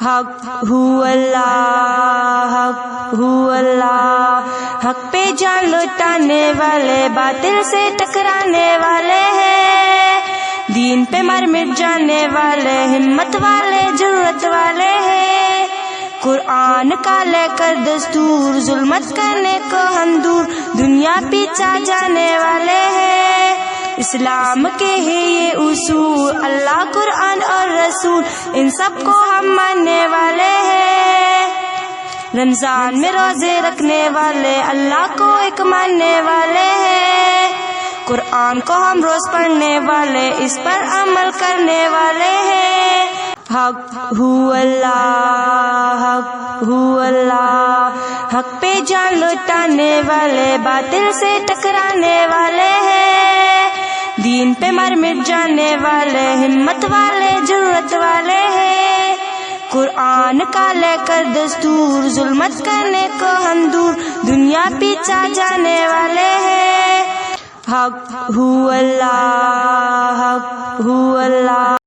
حق ہو اللہ، حق ہو اللہ، حق پہ جان لٹانے والے باطل سے ٹکرانے والے ہیں، دین پہ مر مٹ جانے والے ہمت والے جرأت والے ہیں، قرآن کا لے کر دستور ظلمت کرنے کو ہم دور، دنیا پیچھا جانے والے ہیں، اسلام کے ہیں یہ اصول، اللہ قرآن اور رسول ان سب کو ہم ماننے والے ہیں، رمضان میں روزے رکھنے والے اللہ کو ایک ماننے والے ہیں، قرآن کو ہم روز پڑھنے والے اس پر عمل کرنے والے ہیں، حق ہو اللہ، حق ہو اللہ، حق پہ جان لٹانے والے باطل سے ٹکرانے والے ہیں، دین پہ مر مٹ جانے والے ہمت والے جرأت والے ہیں، قرآن کا لے کر دستور ظلمت کرنے کو ہم دور، دنیا پیچھا جانے والے ہیں، حق ہو اللہ، حق ہو اللہ۔